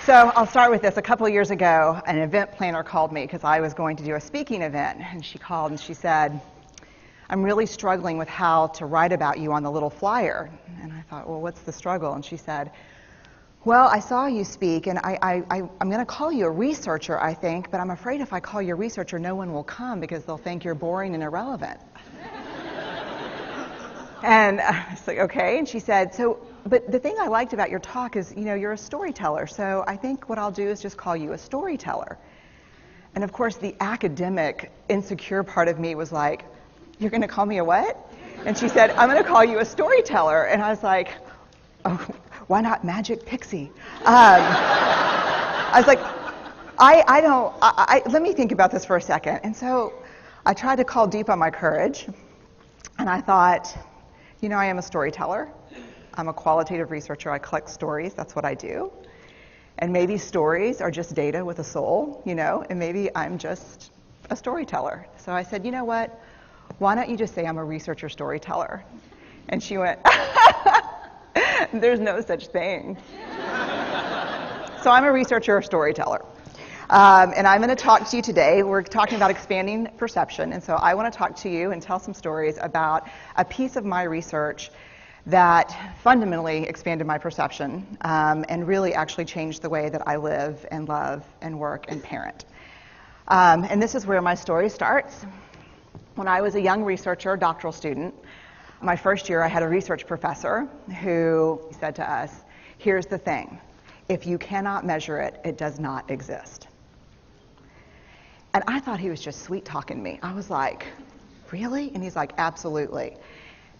So I'll start with this. A couple of years ago, an event planner called me because I was going to do a speaking event. And she called and she said, I'm really struggling with how to write about you on the little flyer. And I thought, well, what's the struggle? And she said, well, I saw you speak, and I'm going to call you a researcher, I think, but I'm afraid if I call you a researcher, no one will come because they'll think you're boring and irrelevant. And I was like, okay. And she said, but the thing I liked about your talk is, you're a storyteller. So I think what I'll do is just call you a storyteller. And of course, the academic, insecure part of me was like, you're going to call me a what? And she said, I'm going to call you a storyteller. And I was like, oh, why not Magic Pixie? I was like, let me think about this for a second. And so I tried to call deep on my courage. And I thought, I am a storyteller. I'm a qualitative researcher. I collect stories. That's what I do. And maybe stories are just data with a soul, and maybe I'm just a storyteller. So I said, you know what? Why don't you just say I'm a researcher storyteller? And she went, there's no such thing. So I'm a researcher or storyteller. And I'm going to talk to you today. We're talking about expanding perception. And so I want to talk to you and tell some stories about a piece of my research that fundamentally expanded my perception and really actually changed the way that I live and love and work and parent. And this is where my story starts. When I was a young researcher, doctoral student, my first year I had a research professor who said to us, here's the thing. If you cannot measure it, it does not exist. And I thought he was just sweet-talking me. I was like, really? And he's like, absolutely.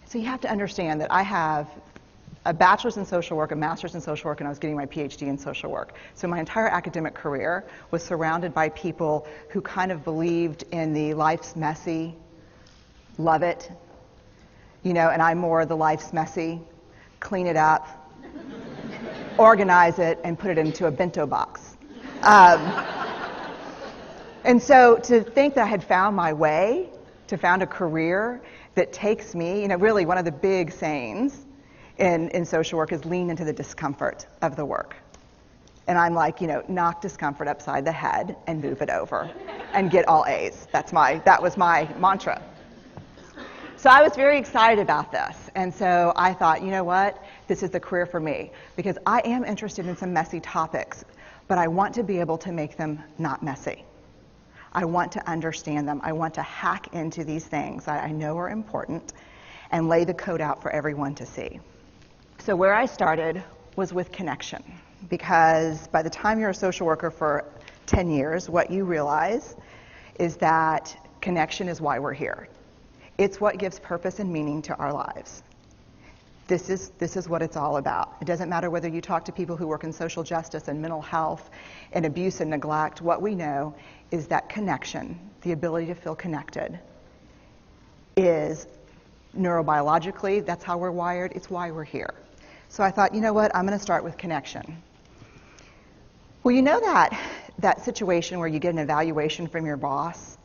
So you have to understand that I have a bachelor's in social work, a master's in social work, and I was getting my PhD in social work. So my entire academic career was surrounded by people who kind of believed in the life's messy, love it, and I'm more the life's messy, clean it up, organize it, and put it into a bento box. And so to think that I had found my way, to found a career that takes me, really one of the big sayings in social work is lean into the discomfort of the work. And I'm like, knock discomfort upside the head and move it over and get all A's. That was my mantra. So I was very excited about this. And so I thought, you know what? This is the career for me because I am interested in some messy topics, but I want to be able to make them not messy. I want to understand them. I want to hack into these things that I know are important and lay the code out for everyone to see. So where I started was with connection, because by the time you're a social worker for 10 years, what you realize is that connection is why we're here. It's what gives purpose and meaning to our lives. This is what it's all about. It doesn't matter whether you talk to people who work in social justice and mental health and abuse and neglect. What we know is that connection, the ability to feel connected, is neurobiologically, that's how we're wired. It's why we're here. So I thought, you know what? I'm going to start with connection. Well, that situation where you get an evaluation from your boss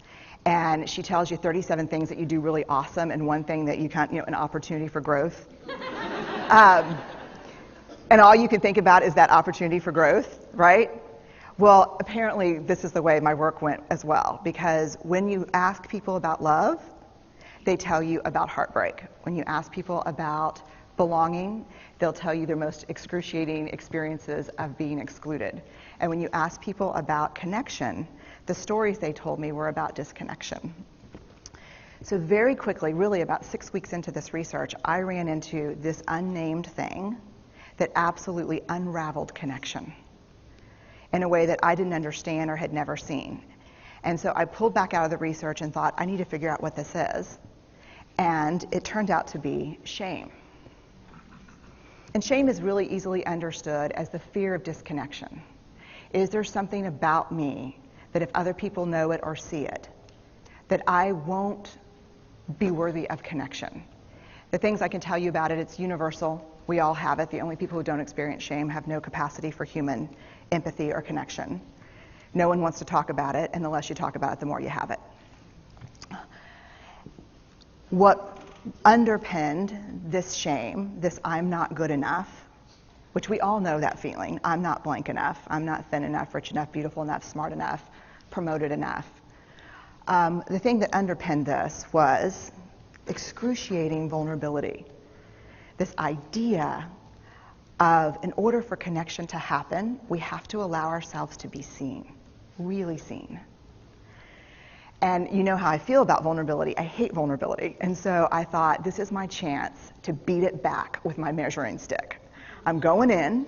and she tells you 37 things that you do really awesome and one thing that you can't, an opportunity for growth. And all you can think about is that opportunity for growth, right? Well, apparently this is the way my work went as well, because when you ask people about love, they tell you about heartbreak. When you ask people about belonging, they'll tell you their most excruciating experiences of being excluded. And when you ask people about connection, the stories they told me were about disconnection. So very quickly, really about 6 weeks into this research, I ran into this unnamed thing that absolutely unraveled connection in a way that I didn't understand or had never seen. And so I pulled back out of the research and thought, I need to figure out what this is. And it turned out to be shame. And shame is really easily understood as the fear of disconnection. Is there something about me that if other people know it or see it, that I won't be worthy of connection? The things I can tell you about it, it's universal. We all have it. The only people who don't experience shame have no capacity for human empathy or connection. No one wants to talk about it, and the less you talk about it, the more you have it. What underpinned this shame, this I'm not good enough, which we all know that feeling. I'm not blank enough. I'm not thin enough, rich enough, beautiful enough, smart enough, promoted enough. The thing that underpinned this was excruciating vulnerability. This idea of, in order for connection to happen, we have to allow ourselves to be seen, really seen. And you know how I feel about vulnerability. I hate vulnerability. And so I thought, this is my chance to beat it back with my measuring stick. I'm going in.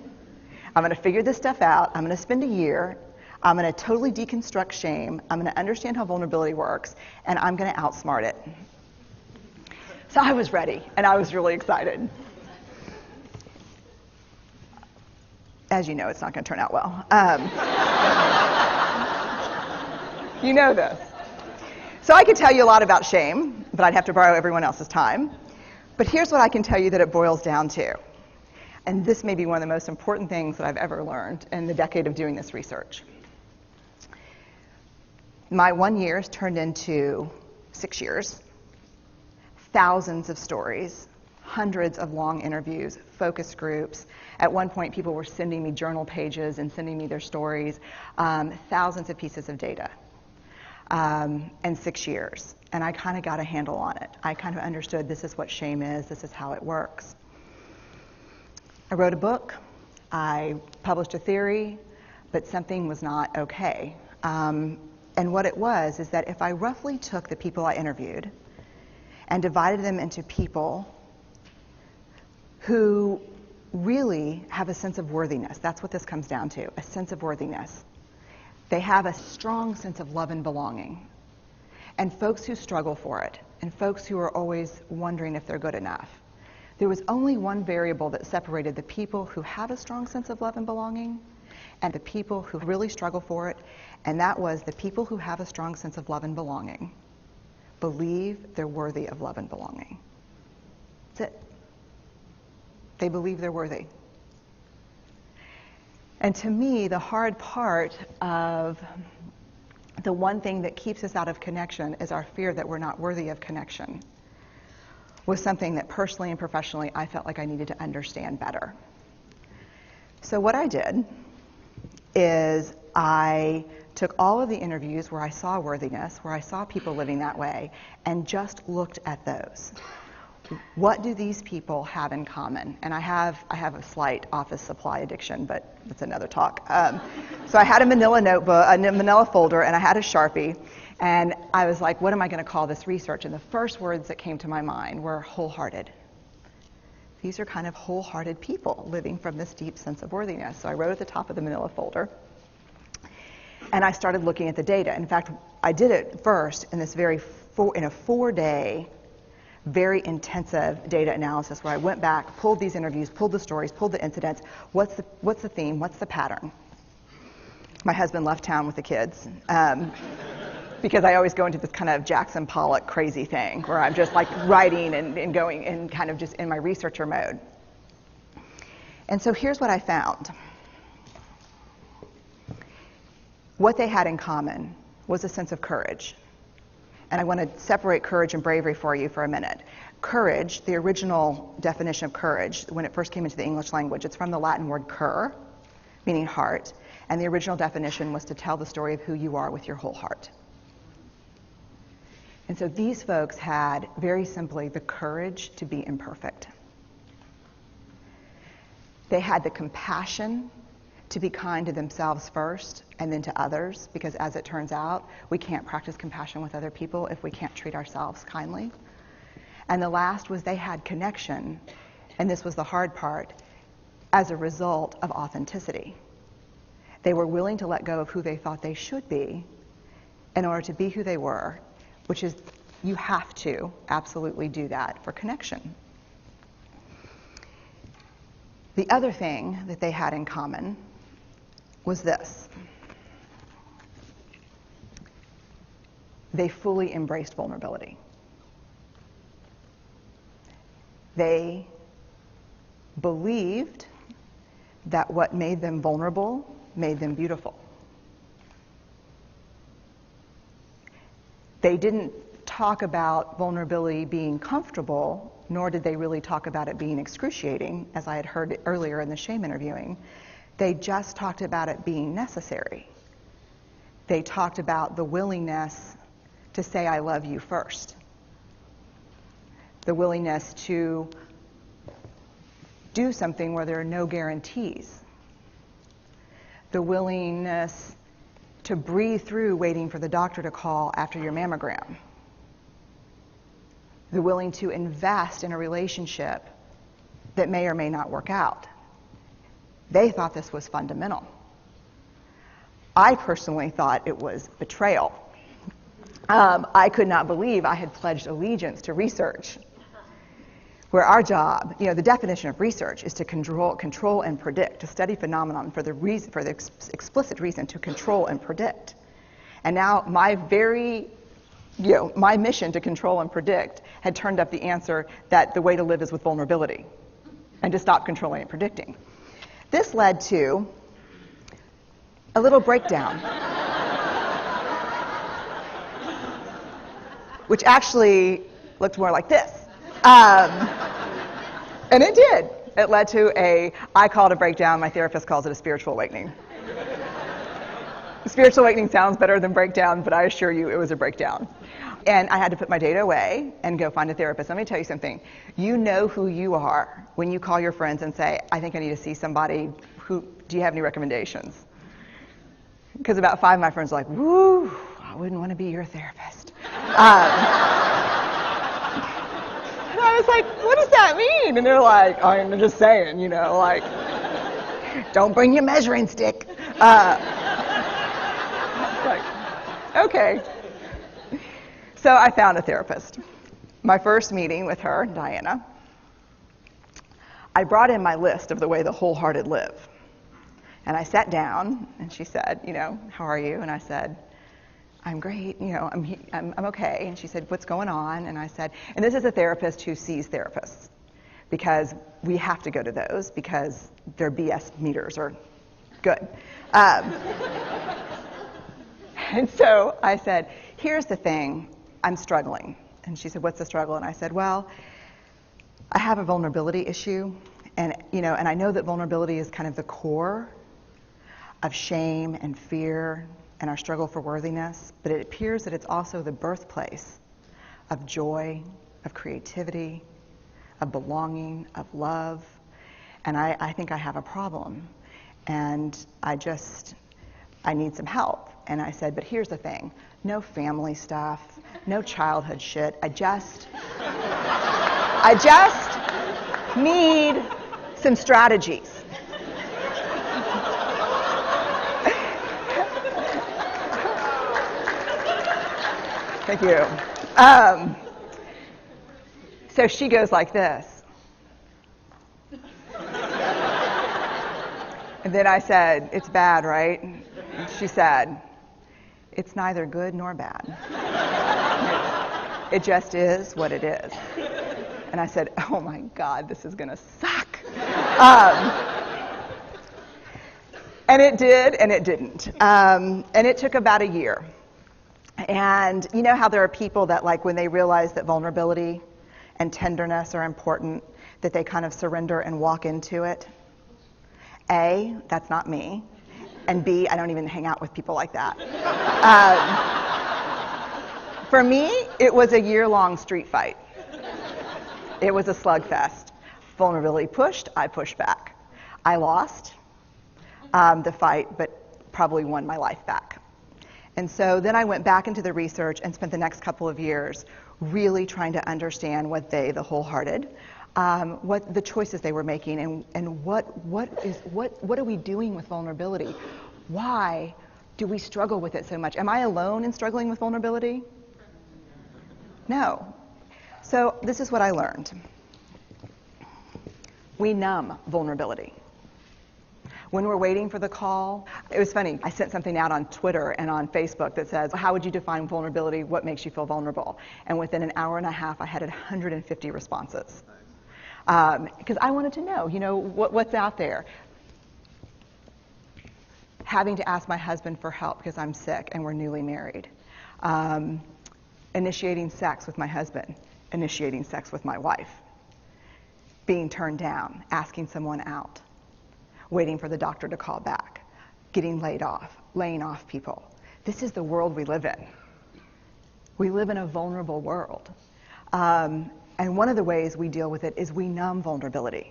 I'm going to figure this stuff out. I'm going to spend a year. I'm going to totally deconstruct shame. I'm going to understand how vulnerability works. And I'm going to outsmart it. So I was ready. And I was really excited. As you know, it's not going to turn out well. You know this. So I could tell you a lot about shame, but I'd have to borrow everyone else's time. But here's what I can tell you that it boils down to. And this may be one of the most important things that I've ever learned in the decade of doing this research. My 1 year has turned into 6 years, thousands of stories, hundreds of long interviews, focus groups. At one point, people were sending me journal pages and sending me their stories, thousands of pieces of data. And 6 years. And I kind of got a handle on it. I kind of understood this is what shame is, this is how it works. I wrote a book, I published a theory, but something was not okay. And what it was is that if I roughly took the people I interviewed and divided them into people who really have a sense of worthiness, that's what this comes down to, a sense of worthiness. They have a strong sense of love and belonging. And folks who struggle for it, and folks who are always wondering if they're good enough. There was only one variable that separated the people who have a strong sense of love and belonging and the people who really struggle for it, and that was the people who have a strong sense of love and belonging believe they're worthy of love and belonging. That's it. They believe they're worthy. And to me, the hard part of the one thing that keeps us out of connection is our fear that we're not worthy of connection, was something that personally and professionally I felt like I needed to understand better. So what I did is I took all of the interviews where I saw worthiness, where I saw people living that way, and just looked at those. What do these people have in common? And I have a slight office supply addiction, but that's another talk. So I had a manila notebook, a manila folder, and I had a Sharpie. And I was like, what am I going to call this research? And the first words that came to my mind were wholehearted. These are kind of wholehearted people living from this deep sense of worthiness. So I wrote at the top of the manila folder. And I started looking at the data. In fact, I did it first in this in a 4-day very intensive data analysis where I went back, pulled these interviews, pulled the stories, pulled the incidents. What's the theme? What's the pattern? My husband left town with the kids because I always go into this kind of Jackson Pollock crazy thing where I'm just like writing and going and kind of just in my researcher mode. And so here's what I found. What they had in common was a sense of courage. And I want to separate courage and bravery for you for a minute. Courage, the original definition of courage, when it first came into the English language, it's from the Latin word cur, meaning heart. And the original definition was to tell the story of who you are with your whole heart. And so these folks had, very simply, the courage to be imperfect. They had the compassion to be kind to themselves first and then to others, because as it turns out, we can't practice compassion with other people if we can't treat ourselves kindly. And the last was they had connection, and this was the hard part, as a result of authenticity. They were willing to let go of who they thought they should be in order to be who they were, which is, you have to absolutely do that for connection. The other thing that they had in common was this. They fully embraced vulnerability. They believed that what made them vulnerable made them beautiful. They didn't talk about vulnerability being comfortable nor did they really talk about it being excruciating, as I had heard earlier in the shame interviewing. They just talked about it being necessary. They talked about the willingness to say I love you first. The willingness to do something where there are no guarantees. The willingness to breathe through waiting for the doctor to call after your mammogram. The willing to invest in a relationship that may or may not work out. They thought this was fundamental. I personally thought it was betrayal. I could not believe I had pledged allegiance to research, where our job, the definition of research is to control and predict, to study phenomenon for the explicit reason to control and predict. And now my mission to control and predict had turned up the answer that the way to live is with vulnerability and to stop controlling and predicting. This led to a little breakdown, which actually looked more like this. And it did. It led to I call it a breakdown, my therapist calls it a spiritual awakening. Spiritual awakening sounds better than breakdown, but I assure you it was a breakdown. And I had to put my data away and go find a therapist. Let me tell you something. You know who you are when you call your friends and say, I think I need to see somebody. Do you have any recommendations? Because about 5 of my friends are like, woo, I wouldn't want to be your therapist. And I was like, what does that mean? And they're like, I'm just saying, don't bring your measuring stick. Okay. So I found a therapist. My first meeting with her, Diana, I brought in my list of the way the wholehearted live. And I sat down, and she said, how are you? And I said, I'm great, I'm okay. And she said, what's going on? And I said, and this is a therapist who sees therapists, because we have to go to those because their BS meters are good. And so I said, here's the thing, I'm struggling. And she said, what's the struggle? And I said, well, I have a vulnerability issue, and I know that vulnerability is kind of the core of shame and fear and our struggle for worthiness, but it appears that it's also the birthplace of joy, of creativity, of belonging, of love, and I think I have a problem, and I need some help. And I said, but here's the thing, no family stuff, no childhood shit, I just need some strategies. Thank you. So she goes like this. And then I said, it's bad, right? And she said, it's neither good nor bad. It just is what it is. And I said, oh my God, this is going to suck. And it did, and it didn't. And it took about a year. And you know how there are people that, when they realize that vulnerability and tenderness are important, that they kind of surrender and walk into it? A, that's not me. And B, I don't even hang out with people like that. For me, it was a year-long street fight. It was a slugfest. Vulnerability pushed, I pushed back. I lost the fight, but probably won my life back. And so then I went back into the research and spent the next couple of years really trying to understand what the wholehearted, what the choices they were making, and what are we doing with vulnerability? Why do we struggle with it so much? Am I alone in struggling with vulnerability? No. So this is what I learned. We numb vulnerability. When we're waiting for the call, it was funny, I sent something out on Twitter and on Facebook that says, how would you define vulnerability? What makes you feel vulnerable? And within an hour and a half, I had 150 responses. Because I wanted to know, what's out there. Having to ask my husband for help because I'm sick and we're newly married. Initiating sex with my husband. Initiating sex with my wife. being turned down, asking someone out, waiting for the doctor to call back, getting laid off, laying off people. This is the world we live in. We live in a vulnerable world. And one of the ways we deal with it is we numb vulnerability.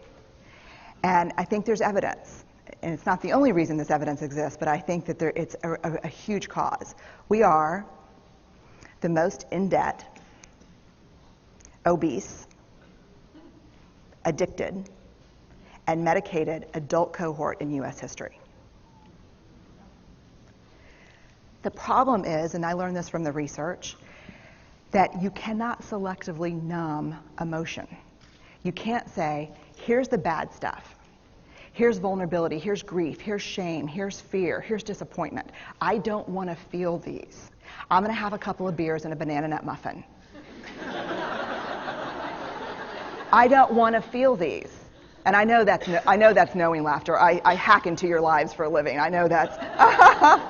And I think there's evidence, and it's not the only reason this evidence exists, but I think that it's a huge cause. We are the most in debt, obese, addicted, and medicated adult cohort in U.S. history. The problem is, and I learned this from the research, that you cannot selectively numb emotion. You can't say, here's the bad stuff. Here's vulnerability, here's grief, here's shame, here's fear, here's disappointment. I don't want to feel these. I'm going to have a couple of beers and a banana nut muffin. I don't want to feel these. And I know that's knowing laughter. I hack into your lives for a living. I know that's,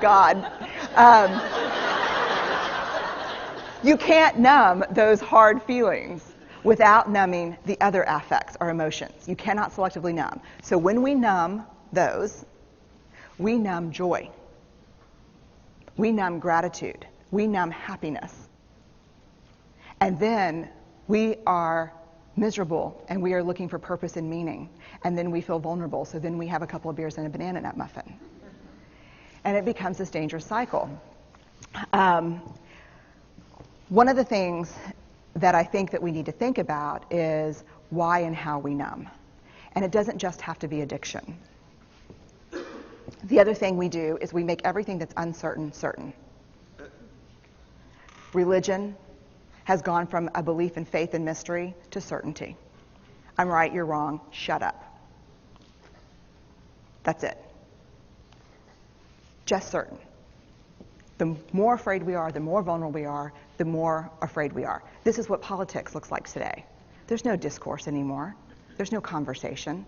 God. You can't numb those hard feelings without numbing the other affects or emotions. You cannot selectively numb. So when we numb those, we numb joy. We numb gratitude. We numb happiness. And then we are miserable and we are looking for purpose and meaning. And then we feel vulnerable. So then we have a couple of beers and a banana nut muffin. And it becomes this dangerous cycle. One of the things that I think that we need to think about is why and how we numb. And it doesn't just have to be addiction. The other thing we do is we make everything that's uncertain certain. Religion has gone from a belief in faith and mystery to certainty. I'm right, you're wrong, shut up. That's it. Just certain. The more afraid we are, the more vulnerable we are, the more afraid we are. This is what politics looks like today. There's no discourse anymore. There's no conversation.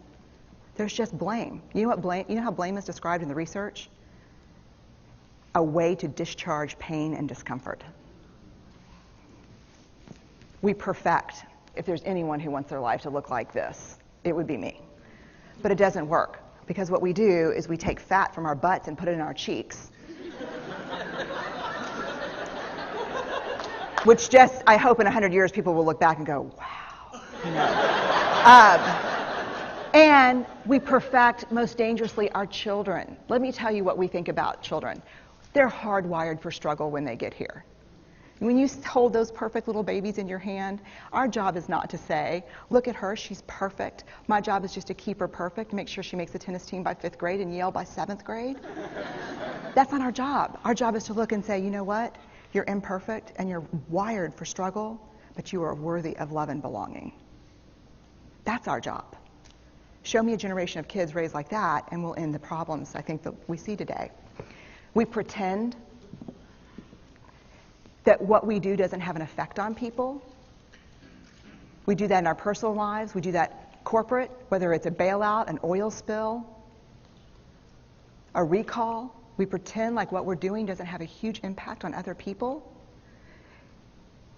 There's just blame. You know how blame is described in the research? A way to discharge pain and discomfort. We perfect. If there's anyone who wants their life to look like this, it would be me. But it doesn't work, because what we do is we take fat from our butts and put it in our cheeks. Which just, I hope in 100 years people will look back and go, wow. You know. And we perfect, most dangerously, our children. Let me tell you what we think about children. They're hardwired for struggle when they get here. When you hold those perfect little babies in your hand, our job is not to say, look at her, she's perfect. My job is just to keep her perfect, make sure she makes the tennis team by 5th grade and Yale by 7th grade. That's not our job. Our job is to look and say, you know what? You're imperfect and you're wired for struggle, but you are worthy of love and belonging. That's our job. Show me a generation of kids raised like that, and we'll end the problems I think that we see today. We pretend that what we do doesn't have an effect on people. We do that in our personal lives. We do that corporate, whether it's a bailout, an oil spill, a recall. We pretend like what we're doing doesn't have a huge impact on other people.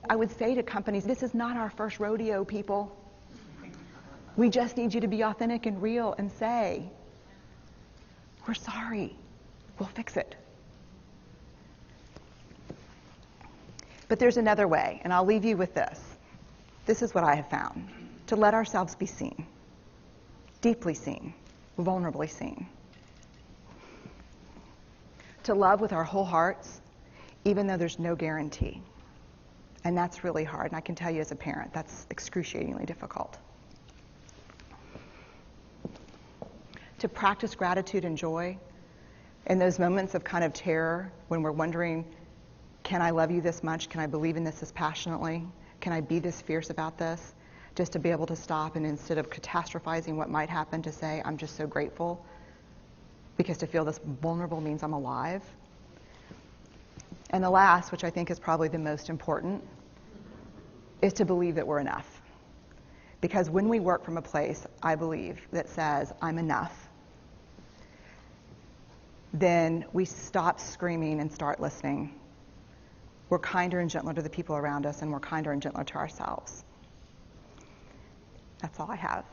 I would say to companies, this is not our first rodeo, people. We just need you to be authentic and real and say, we're sorry, we'll fix it. But there's another way, and I'll leave you with this. This is what I have found. To let ourselves be seen, deeply seen, vulnerably seen. To love with our whole hearts, even though there's no guarantee. And that's really hard, and I can tell you as a parent, that's excruciatingly difficult. To practice gratitude and joy in those moments of kind of terror when we're wondering, can I love you this much? Can I believe in this passionately? Can I be this fierce about this? Just to be able to stop and instead of catastrophizing what might happen, to say, I'm just so grateful. Because to feel this vulnerable means I'm alive. And the last, which I think is probably the most important, is to believe that we're enough. Because when we work from a place, I believe, that says, I'm enough, then we stop screaming and start listening. We're kinder and gentler to the people around us, and we're kinder and gentler to ourselves. That's all I have.